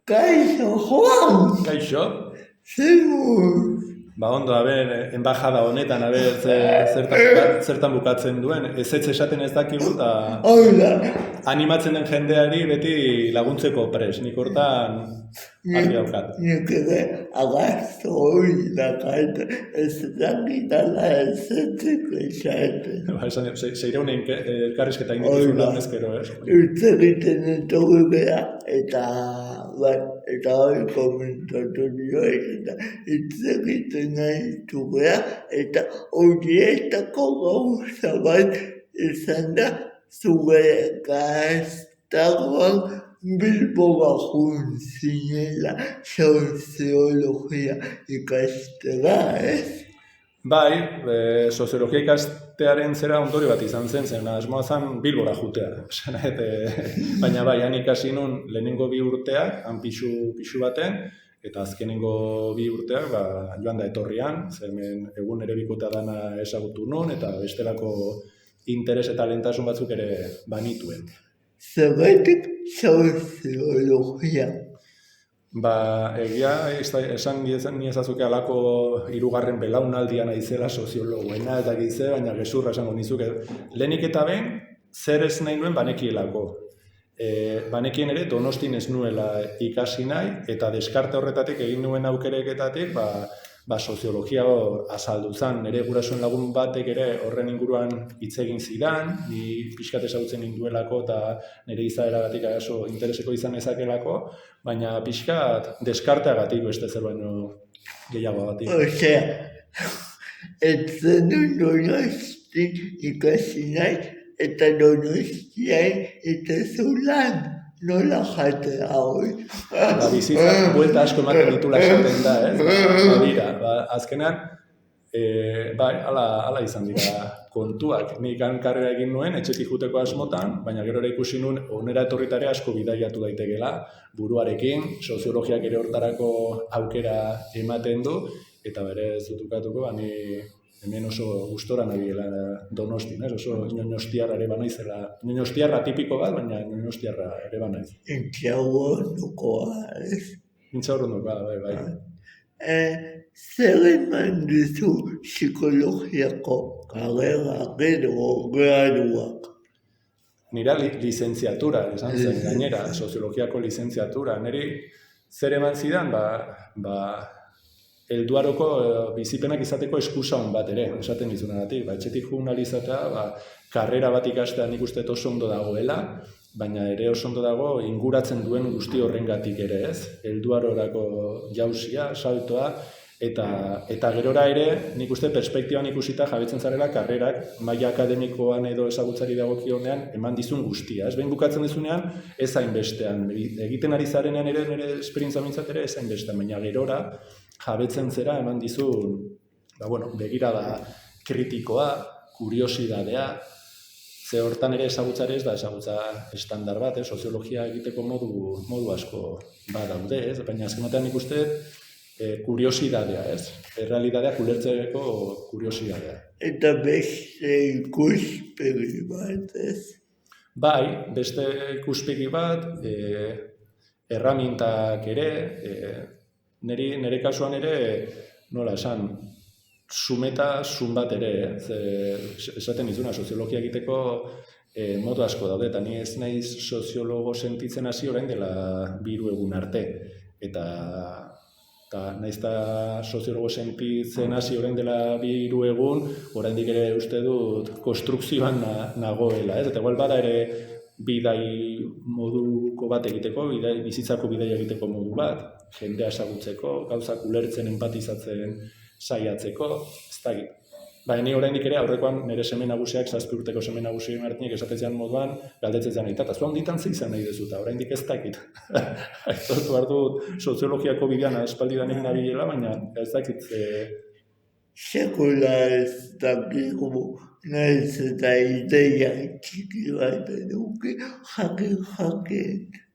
Kaixo, Juan! Kaixo? Zemus! Ondo, embajada honetan, zertan bukatzen duen, ezetz esaten ez dakigu, eta animatzen den jendeari beti laguntzeko pres, nik hortan argi daukat. Nik ere agazto hori dakat, ez dakitala ezetzeko esaten. Seireun elkarrizketa indituzun lan ezkero, ez? Hitz egiten entogu gara, eta hori komentatu nioek, eta hitz egiten nahi gara, eta horietako gauza bat izan da, zure gaztagoan Bilbora joan zinela soziologia ikastera, ez? Bai, soziologia ikastearen zera ondorio bat izan zen asmoa zen Bilbora jutea. Baina bai, han ikasi nun lehenengo 2 urteak, han pixu baten, eta azkenengo 2 urteak joan da etorrian, hemen egun ere bikota dana ezagutu nun, eta bestelako interes eta lehentasun batzuk ere banituen. Zergatik soziologia? Egia, esan niezazuke alako 3. belaunaldia naizela soziologoena eta gitze, baina gezurra esango nizuke. Lehenik eta behin, zer ez nahi nuen banekielako. Banekien ere Donostin ez nuela ikasi nahi, eta deskarte horretatik egin nuen aukereketatik, soziologia azaldu zen. Nire gurasoen lagun batek ere horren inguruan hitz egin zidan, ni pixkat ezagutzen ninduelako eta nire izaeragatik intereseko izan ezakelako, baina pixkat deskarteagatik beste zer baino gehiagoagatik. Osea, ez zenun Donostin ikasi nahi, eta Donostian eta zulan. Nola jatea hori? Bizitzak buelta asko ematen ditula esaten da, ez? Azkenan, ala izan dira kontuak. Nik karrera egin nuen, etxetik juteko asmotan, baina gero ere ikusi nuen onera etorritare asko bidaiatu daitekela, buruarekin, soziologiak ere hortarako aukera ematen du, eta bere zutukatuko, hemen oso gustora nabiela Donostin, oso inoñostiarra ere banaizela. Inoñostiarra tipiko bat, baina inoñostiarra ere banaiz. Intxaurrondokoa, ez? Intxaurrondokoa, bai. Zer eman duzu psikologiako karrera gero graduak? Nira lizentziatura, esan zen, gainera, soziologiako lizentziatura. Niri zer eman zidan, helduaroko bizipenak izateko eskusa hon bat ere, esaten dizunagatik. Etxetik joan izatea, karrera bat ikastea nik uste oso ondo dagoela, baina ere oso ondo dago inguratzen duen guzti horrengatik ere, ez? Helduarorako jauzia, saltoa, eta gerora ere, nik uste perspektiban ikusita jabetzen zarela karrerak maila akademikoan edo ezagutzari dagokionean eman dizun guztia. Ez behin bukatzen dizunean, ez hainbestean. Egiten ari zarenean ere, nire esperientzia mintzat ere, ez hainbestean, baina gerora jabetzen zera eman dizun, begirada kritikoa, kuriosidadea, ze hortan ere ezagutzare ez da ezagutza estandar bat, soziologia egiteko modu asko badaude, baina azkenean ikuste kuriosidadea, errealitatea ulertzeko kuriosidadea. Eta beste ikuspegi bat, ez? Bai, beste ikuspegi bat, erramintak ere, nire kasuan ere, nola esan, sumeta sun bat ere, esaten izuna, soziologia egiteko modu asko daude, eta ni ez naiz soziologo sentitzen hasi orain dela 2 egun arte. Eta naiz eta soziologo sentitzen hasi orain dela 2 egun, oraindik ere uste dut konstrukzioan nagoela, ez? Eta igual bada ere bidai moduko bat egiteko, bizitzako bidai egiteko modu bat, jendea ezagutzeko, gauzak ulertzen, empatizatzen saiatzeko, ez dakit. Baina ni oraindik ere aurrekoan nire seme nagusiak, 7 urteko seme nagusien artinek esatezean moduan, galdetzen eta zu handitan ze izan nahi dezu, eta oraindik ez dakit. Aitortu behar dut soziologiako bidean aspaldidanik nabilela, baina ez dakit. Sekula ez dakigu, nahiz eta ideia txiki bat eduki, jakin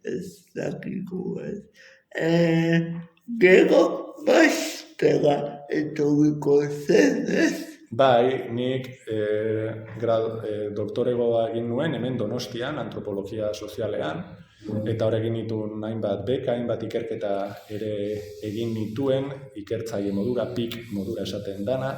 ez dakigu, ez. Gero bastera etorriko zen, ez? Bai, nik doktoregoa egin nuen hemen Donostian, antropologia sozialean, eta hor egin nituen hainbat beka, hainbat ikerketa ere egin nituen, ikertzaile modura, PIK modura esaten dana,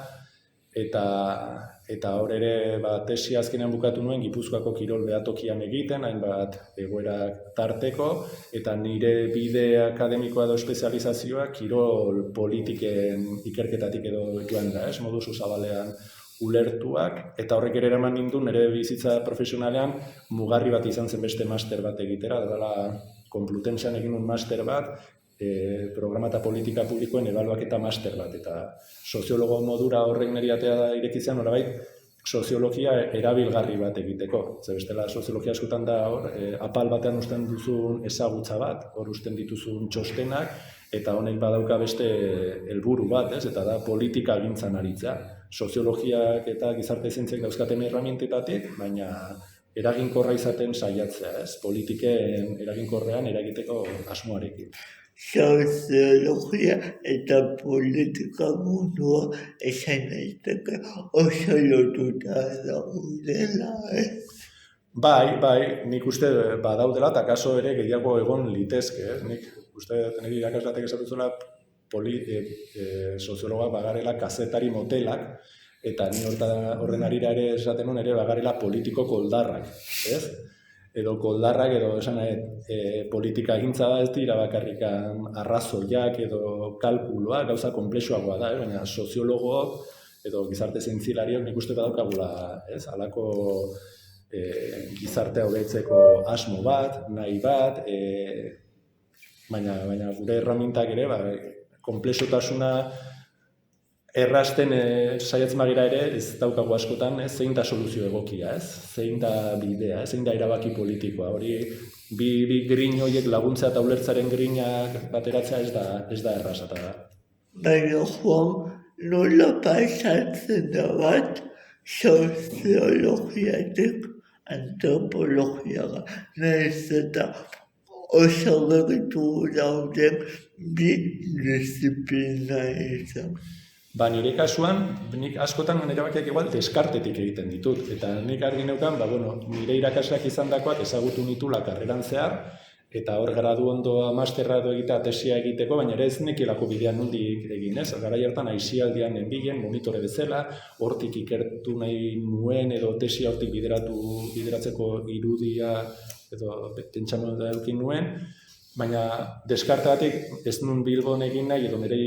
eta hor ere tesi azkenean bukatu nuen Gipuzkoako kirol behatokian egiten, hainbat egoerak tarteko, eta nire bide akademikoa edo espezializazioa kirol politiken ikerketatik edo joan da, modu zabalean ulertuak, eta horrek ere eraman ninduen nire bizitza profesionalean mugarri bat izan zen beste master bat egitera, dela Konplutentzian egin un master bat, programa eta politika publikoen ebaluaketa master bat, eta soziologo modura horrek niri atea irekitzen, norabait, soziologia erabilgarri bat egiteko. Ze bestela soziologia askotan da hor, apal batean usten duzun ezagutza bat, hor usten dituzun txostenak, eta honek badauka beste helburu bat, eta da politika gintzan aritzea. Soziologiak eta gizarte zientziak dauzkaten erramientetatik, baina eraginkorra izaten saiatzea, politiken eraginkorrean eragiteko asmoarekin. Soziologia eta politika mundua esan daiteke oso lotuta daudela, Bai, nik uste badaudela, eta kaso ere gehiago egon litezke, Nik uste nire irakasleak esatuzuela soziologak bagarela kazetari motelak, eta ni horren arira ere esaten nuen ere bagarela politiko koldarrak, edo koldarrak edo esan politika egintza da ez dira bakarrikan arrazoiak edo kalkuloak, gauza konplexuagoa da, baina soziologoak edo gizarte zientzilariok nik uste badaukagula, halako gizartea hobetzeko asmo bat, nahi bat, baina gure erramintak ere, konplexutasuna errasten saiatzen bagira ere, ez daukagu askotan, zein da soluzio egokia, zein da bidea, zein da erabaki politikoa. Hori, bi grin horiek laguntzea eta ulertzaren grinak bateratzea ez da errazata da. Baina Juan, nola pasatzen da bat soziologiatik antropologiaga, nahiz eta oso gertu dauden bi disiplina izan. Nire kasuan, nik askotan erabakiak igual deskartetik egiten ditut. Eta nik argi neukan, nire irakasleak izandakoak ezagutu nitula karreran zehar, eta hor gradu ondoa masterra edo egitea tesia egiteko, baina ere ez nekilako bidean nondik egin, Garai hartan aisialdian nenbilen, monitore bezala, hortik ikertu nahi nuen edo tesia hortik bideratzeko irudia edo pentsamena da edukin nuen, baina deskarteatik ez nuen Bilbon egin nahi edo nire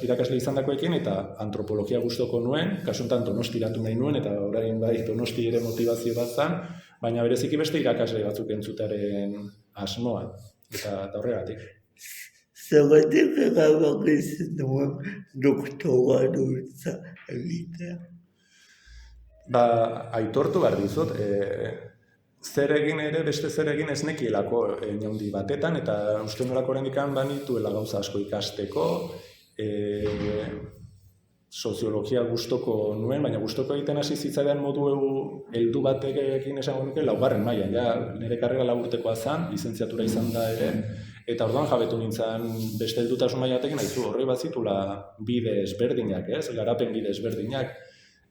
irakasle izandakoekin eta antropologia gustoko nuen, kasuntan Donostiratu nahi nuen eta orain bai Donosti ere motivazio bat zen, baina bereziki beste irakasle batzuk entzutaren asmoa eta horregatik. Zergatik erabaki zenuen doktoratutza egitea? Aitortu behar dizut, zer egin ere, beste zer egin ez nekielako inaundi batetan, eta uste nolako horrendikan banituela gauza asko ikasteko, soziologia gustoko nuen, baina gustoko egiten hasi zitzaidan modu heldu batekin esango nuke, laugarren mailan, nire karrera laburtekoa zen, lizentziatura izan da ere, eta orduan jabetu nintzen beste heldutasun mailatekin, haizu horre bat zitula bide ezberdinak, garapen bide ezberdinak,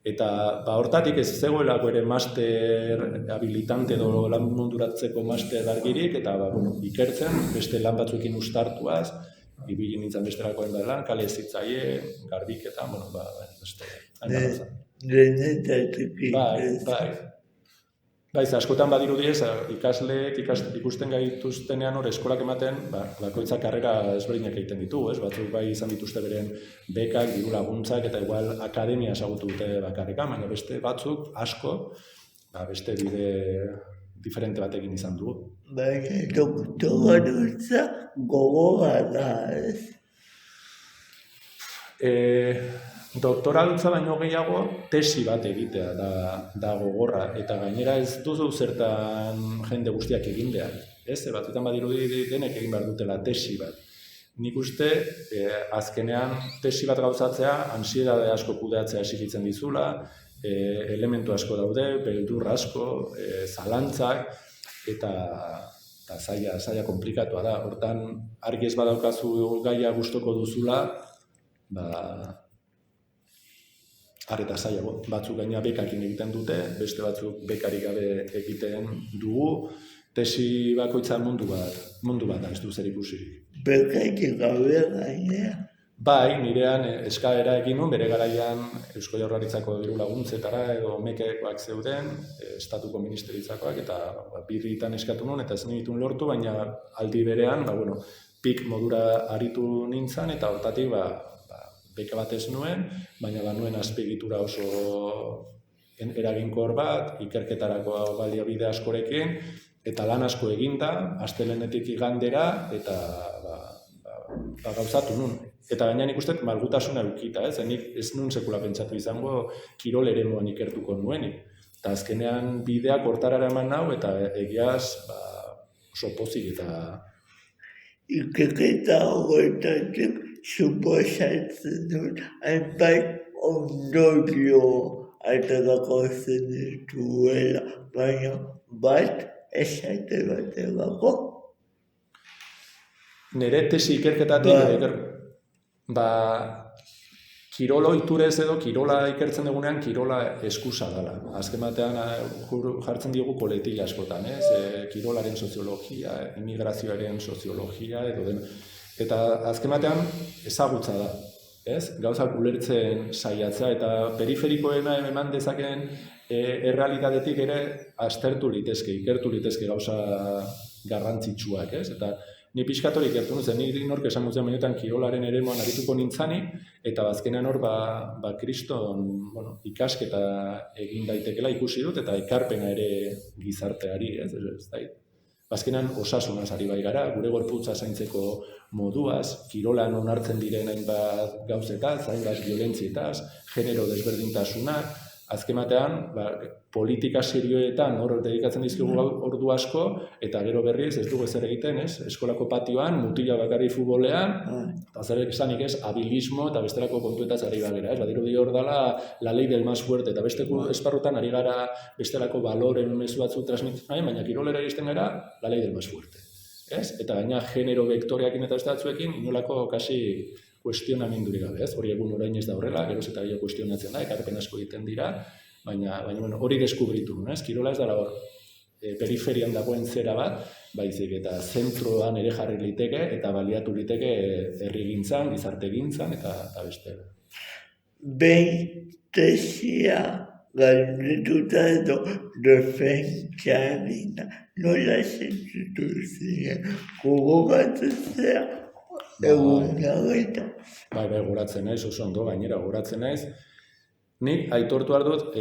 eta hortatik ez zegoelako ere master habilitante edo lan munduratzeko master argirik, eta ikertzen, beste lan batzuekin uztartuaz, ibili nintzen bestelakoen da lan, kale zitzaie, garbiketa, beste. Denetatik Askotan badirudi ez, ikasleek ikusten gaituztenean hor eskolak ematen, bakoitzak karrera ezberdinak egiten ditu, batzuk bai izan dituzte beren bekak, diru laguntzak, eta igual akademia ezagutu dute bakarrika, baina beste batzuk asko, beste bide diferente batekin izan dugu. Baina doktoratutza gogoa da, Doktoratutza baino gehiago tesi bat egitea da gogorra, eta gainera ez duzu zertan jende guztiak egin behar. Batzuetan badirudi denek egin behar dutela tesi bat. Nik uste, azkenean tesi bat gauzatzea, ansiedade asko kudeatzea exigitzen dizula, elementu asko daude, beldur asko, zalantzak, eta zaila komplikatua da. Hortan, argi ez badaukazu gaia gustoko duzula, areta zailago. Batzuk gaina bekakin egiten dute, beste batzuk bekarik gabe egiten dugu, tesi bakoitza mundu bat da, ez du zer ikusirik. Bekatik gabe gainera. Bai, nirean eskaera egin nuen, bere garaian Eusko Jaurlaritzako diru laguntzetara edo mekekoak zeuden, estatuko ministeritzakoak, eta birritan eskatu nuen, eta ez nituen lortu, baina aldi berean, pik modura aritu nintzen, eta hortatik beke bat ez nuen, baina nuen azpiegitura oso eraginkor bat, ikerketarako baliabide askorekin, eta lan asko eginda, astelehenetik igandera, eta gauzatu nun. Eta baina nik uste malgutasuna eukita, nik ez nun sekula pentsatu izango kirol eremuan ikertuko nuenik. Eta azkenean bideak hortarara eman nau, eta egiaz oso pozik eta... Ikerketa horretatik suposatzen dut, hainbat ondorio aterako zenituela, baina bat esate baterako. Nire tesi ikerketatik, kirolo iturez edo kirola ikertzen dugunean kirola eskusa dela. Azken batean jartzen diogu koletila askotan, kirolaren soziologia, immigrazioaren soziologia edo den. Eta azken batean ezagutza da, gauzak ulertzen saiatzea eta periferikoena eman dezakeen errealitatetik ere aztertu litezke, ikertu litezke gauza garrantzitsuak, eta ni pixkatorik ikertu nuzen, nik nork esan nuzen benetan kirolaren eremuan arituko nintzani, eta bazkenean hor kriston ikasketa egin daitekela ikusi dut, eta ekarpena ere gizarteari, bazkenean osasunaz ari bai gara, gure gorputza zaintzeko moduaz, kirolan onartzen diren hainbat gauzetaz, hainbat violentzietaz, genero desberdintasunak, azken batean, politika serioetan hor dedikatzen dizkigu ordu asko, eta gero berriz ez dugu ezer egiten, eskolako patioan, mutila bakarri futbolean, eta zer esanik habilismo eta bestelako kontuetaz ari bagera. Badirudi hor dela la ley del más fuerte, eta besteko esparrutan ari gara bestelako baloren mezu batzuk transmititzen, baina kirolera iristen gara la ley del más fuerte. Eta baina genero vektoreakin eta beste batzuekin, inolako kasi kuestionamendurik gabe, hori egun orain ez da horrela, geroz eta gehiago kuestionatzen da, ekarpen asko egiten dira, baina hori deskubritu, kirola ez dara hor periferian dagoen zera bat, baizik eta zentroan ere jarri liteke eta baliatu liteke herrigintzan, gizartegintzan eta beste. Behin tesia galdetuta edo defentsarena, nola sentitu ziren, gogoratzea egun horretan. Bai, goratzen naiz, oso ondo, gainera goratzen naiz. Nik aitortu behar dut,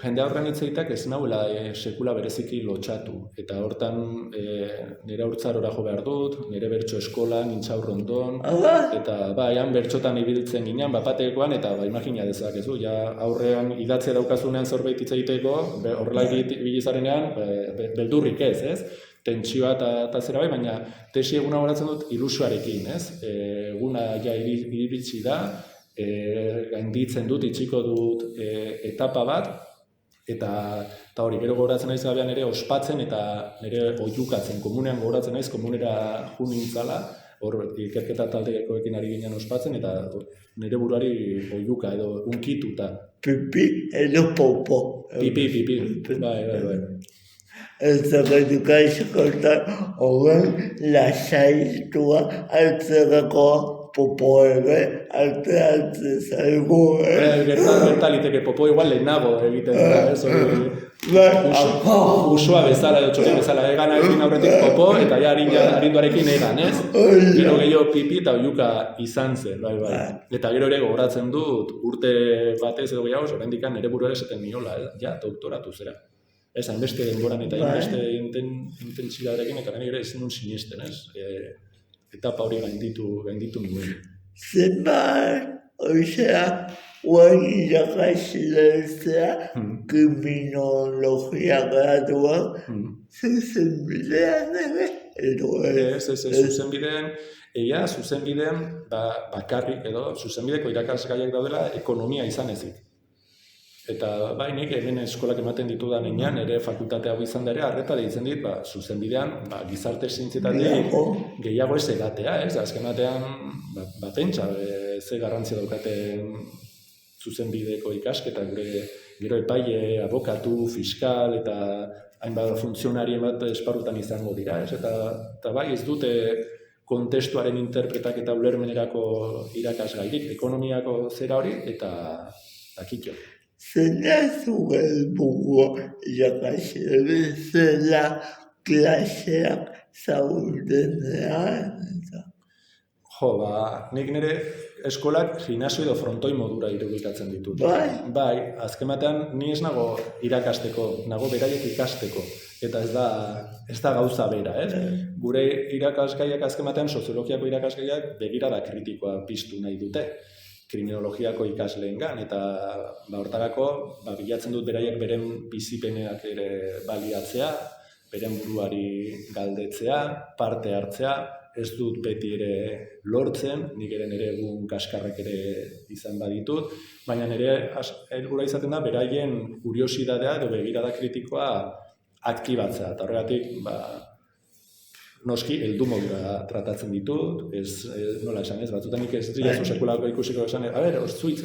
jende aurrean hitz egiteak ez nahuela sekula bereziki lotxatu. Eta hortan nire haurtzarora jo behar dut, nire bertso eskolan, intxaur rondon, eta han bertxotan ibiltzen ginen, bapatekoan, eta imagina dezakezu, ja aurrean idatzea daukazunean zerbait hitz egiteko, horrela ibilizarenean, beldurrik ez? Tentsioa eta zera bai, baina tesi eguna goratzen dut ilusioarekin, eguna ja iritsi da, gainditzen dut, itxiko dut etapa bat, eta hori, gero gogoratzen naiz gabean ere ospatzen eta nire oihukatzen, komunean gogoratzen naiz, komunera jun nintzala, hor ikerketa taldekoekin ari ginen ospatzen, eta nire buruari oihuka edo unkituta. Pipi edo popo. Pipi, bai. Ez zerretuka eskotan horren lasaiztua altzerako popo ere alteratzen zaigu. Gertaliteke popo igual lehenago egiten da, usua bezala edo txori bezala egan egin aurretik popo eta ja arinduarekin egan, Gero gehiago pipi eta oihuka izan zen, bai. Eta gero ere gogoratzen dut urte batez edo gehiago, oraindik nire buruare esaten niola, ja, doktoratu zera. Ez, hainbeste denboran eta hainbeste intentsidaderekin, eta nire ez nun sinesten, etapa hori gainditu nuen. Zenbat, oizea, guain irakasletzea, kriminologia graduan, zuzenbidean ere, edo ez, zuzenbideen, zuzenbideen bakarrik edo, zuzenbideko irakasgaiak daudela ekonomia izan ezik. Eta nik hemen eskolak ematen ditudan enean, ere fakultate hau izan dara, arreta deitzen dit, zuzenbidean, gizarte zientzietatik gehiago ez edatea, azken batean, pentsa, ze garrantzia daukaten zuzenbideko ikasketa, gure gero epaile, abokatu, fiskal eta hainbat funtzionarien bat esparrutan izango dira, ez? Eta bai, ez dute kontestuaren interpretaketa ulermenerako irakasgairik, ekonomiako zera hori, eta kitxo. Zena zu helburua irakasle bezala klaseak zaudenean, eta Jo, nik nire eskolak gimnasio edo frontoi modura irudikatzen ditut. Bai, azken batean ni ez nago irakasteko, nago beraiek ikasteko. Eta ez da gauza bera, ez? Gure irakasgaiak azken batean, soziologiako irakasgaiak begirada kritikoa piztu nahi dute. Kriminologiako ikasleengan, eta hortarako bilatzen dut beraiek beren bizipeneak ere baliatzea, beren buruari galdetzea, parte hartzea, ez dut beti ere lortzen, nik ere nire egun kaskarrek ere izan baditut, baina nire helburua izaten da beraien kuriosidadea edo begirada kritikoa aktibatzea, eta horregatik noski heldu modura tratatzen ditut, nola esan ez, batzutan nik ez diazu sekulako ikusiko esan, zuitz,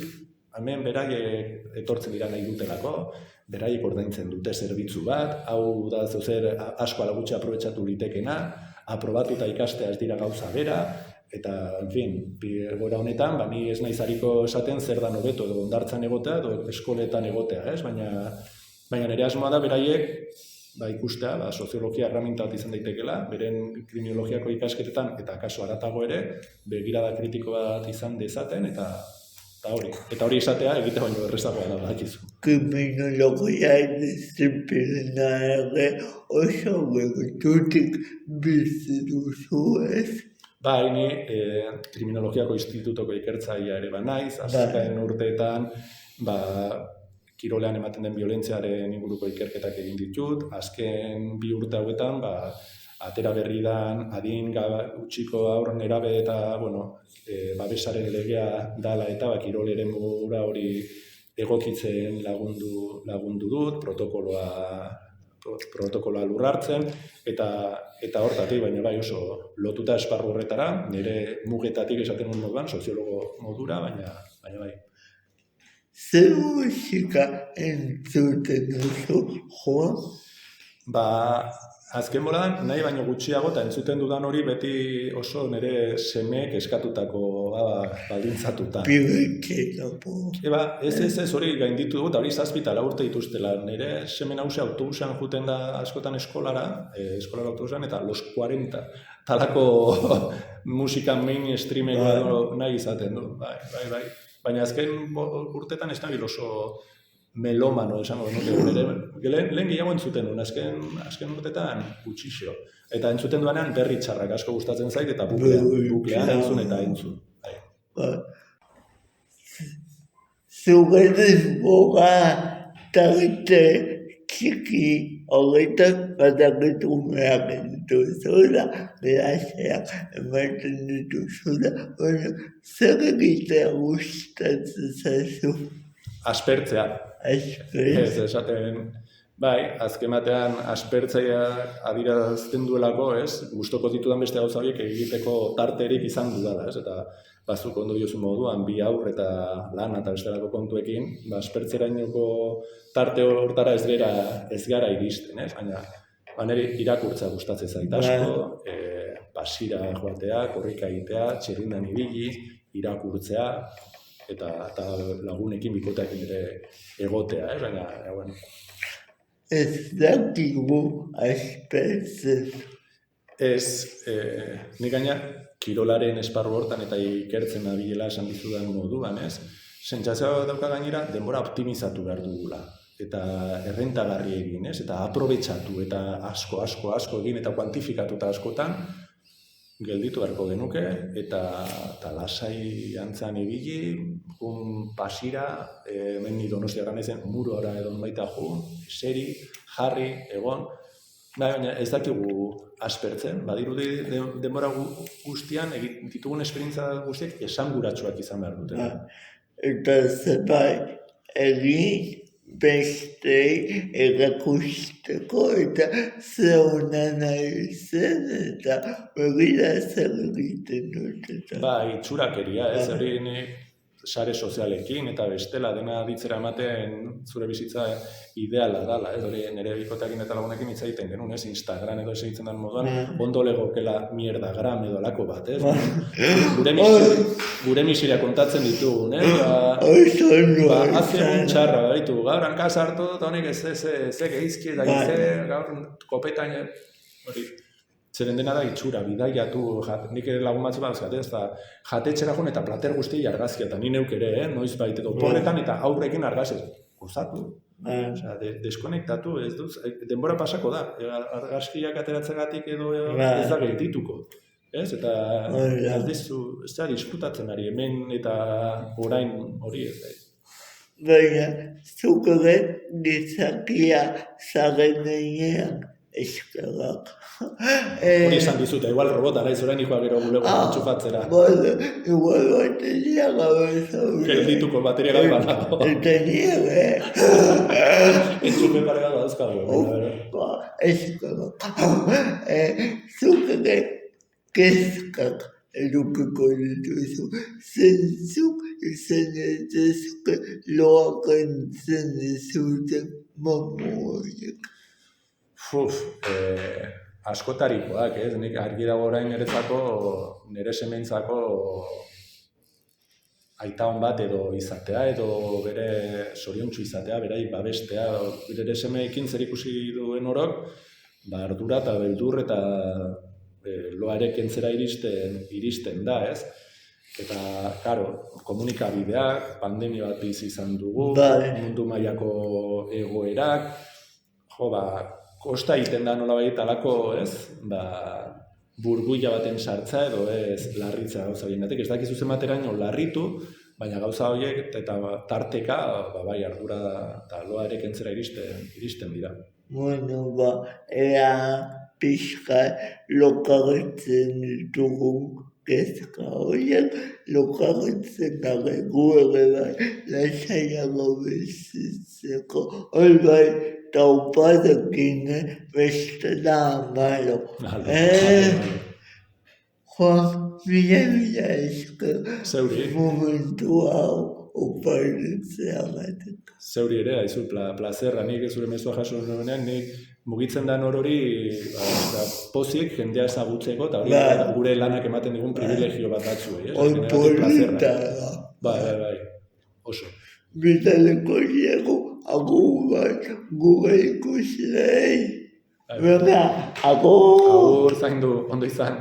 hemen beraiek etortzen dira nahi dutelako, beraiek ordaintzen dute zerbitzu bat, hau da zer asko ala gutxi aprobetxatu litekena, aprobatuta ikastea ez dira gauza bera, eta, en fin, gora honetan, ni ez naiz hariko esaten zer da hobeto edo hondartzan egotea edo eskoletan egotea, ez? Baina nire asmoa da beraiek ikustea, soziologia erraminta bat izan daitekela, beren kriminologiako ikasketetan, eta kaso haratago ere, begirada kritiko bat izan dezaten, eta hori. Eta hori izatea egite baino errezagoa da badakizu. Kriminologia diziplina ere oso gertutik bizi duzu, ez? Bai, ni kriminologiako institutoko ikertzailea ere naiz, azken urteetan, kirolean ematen den biolentziaren inguruko ikerketak egin ditut, azken 2 urte hauetan, atera berri dan, adin utxiko aur nerabe eta, babesaren legea dala eta kirol eremura hori egokitzen lagundu dut, protokoloa lurrartzen, eta hortatik, baina bai oso lotuta esparru horretara, nire mugetatik esaten moduan, soziologo modura, baina bai. Zer musika entzuten duzu, Joan? Azken boladan, nahi baino gutxiago, eta entzuten dudan hori beti oso nire semeek eskatutako baldintzatuta. Pireketako. Ez hori gainditu dut, hori 7 eta 4 urte dituztela. Nire seme nagusia autobusean juten da askotan eskolara autobusean, eta los 40 talako musika mainstreameko nahi izaten du. Bai. Baina azken urtetan ez nabil oso melomano, esango nuke, lehen gehiago entzuten duen, azken urtetan gutxixo. Eta entzuten duanean berri txarrak asko gustatzen zait, eta buklean entzun eta entzun. Zugenez boga tarte txiki horretan bataketu meak dituzula, graziak ematen dituzula, zer egitea gustatzen zaizu? Aspertzea. Ez esaten, azken batean aspertzea adierazten duelako, gustoko ditudan beste gauza horiek egiteko tarterik izan dudala, eta bazuk ondo diozu moduan, 2 haur eta lana eta bestelako kontuekin, aspertzerainoko tarte hortara ez gara iristen, baina nire irakurtza gustatzen zait asko, pasira joatea, korrika egitea, txerindan ibili, irakurtzea, eta lagunekin bikoteekin ere egotea, baina, bueno. Ez dakigu aspertzen. Nik gaina kirolaren esparru hortan eta ikertzen abilela esan dizudan moduan, sentsazioa dauka gainera denbora optimizatu behar dugula. Eta errentagarri egin, eta aprobetxatu, eta asko egin, eta kuantifikatuta askotan, gelditu beharko genuke, eta lasai antzan ibili, pasira, hemen Donostia ezen murora edo baita seri, jarri, egon, baina ez dakigu aspertzen, badirudi denbora guztian, ditugun esperientza guztiak esanguratsuak izan behar dute. Eta zerbait egin bestei erakusteko eta zeuna nahi zen eta begira zer egiten dut. Itxurakeria, hori sare sozialekin eta bestela dena ditzera ematen zure bizitza ideala dala, hori nire bikoteakin eta lagunekin hitz egiten genuen, Instagram edo esegitzen den moduan, ondo legokela mierdagram edo alako bat, gure miseria kontatzen ditugun, haze egun txarra, baitu, gaur hanka sartu dut, honek ze geizki eta gaur kopetain, hori, zeren dena da itxura, bidaiatu, nik ere lagun batzu bat ez da, jatetxera joan eta plater guzti argazkia, eta ni neuk ere, noiz baiteko porretan eta aurrekin argazez, gozatu, deskonektatu, ez duz, denbora pasako da, argazkiak ateratzegatik edo ez da geldituko, ez, eta ez dizu, ez da diskutatzen ari, hemen eta orain hori ez da. Baina, zukoren gizakia zaren denean eskerrak. Hori esan dizute, igual robota naiz orain ikoa gero gulego entxufatzera. Bueno, igual bateria gabe zaure. Geldituko bateria gabe badago. Tenia, Entxufe paregatu dauzkago. Eskerrak. Zukoren kezkak edukiko dituzu. Zentzuk izan ezazke loakantzen zuten mamuaiek. Askotarikoak, nik argi dago orain nire sementzako aita hon bat edo izatea, edo bere zoriontsu izatea, berai babestea, bere semeekin zer ikusi duen orok, ardura eta beldur eta loa ere kentzera iristen da, ez? Eta, karo, komunikabideak, pandemia bat bizi izan dugu, mundu mailako egoerak, kosta egiten da nolabait alako, ez, burbuila baten sartza edo ez larritza gauza biengatik. Ez dakizu zenbateraino larritu, baina gauza horiek eta tarteka, bai ardura eta loa ere kentzera iristen dira. Bueno, ea pixka lokartzen ditugun kezka horiek, lokartzen gagegu ere bai, lasaiago bizitzeko, hori bai, taupadekin beste da amalo. Joan, mila esker momentu hau oparitzea batek. Zeuri ere, haizu, plazerra, nik zure mezua jaso nuenean, nik mugitzen da hori pozik jendea ezagutzeko, eta hori gure lanak ematen digun privilegio bat batzu. Hori polita da. Bai, oso. Bitaleko diego, agur bat, gure ikuslei. Agur! Agur, zaindu, ondo izan.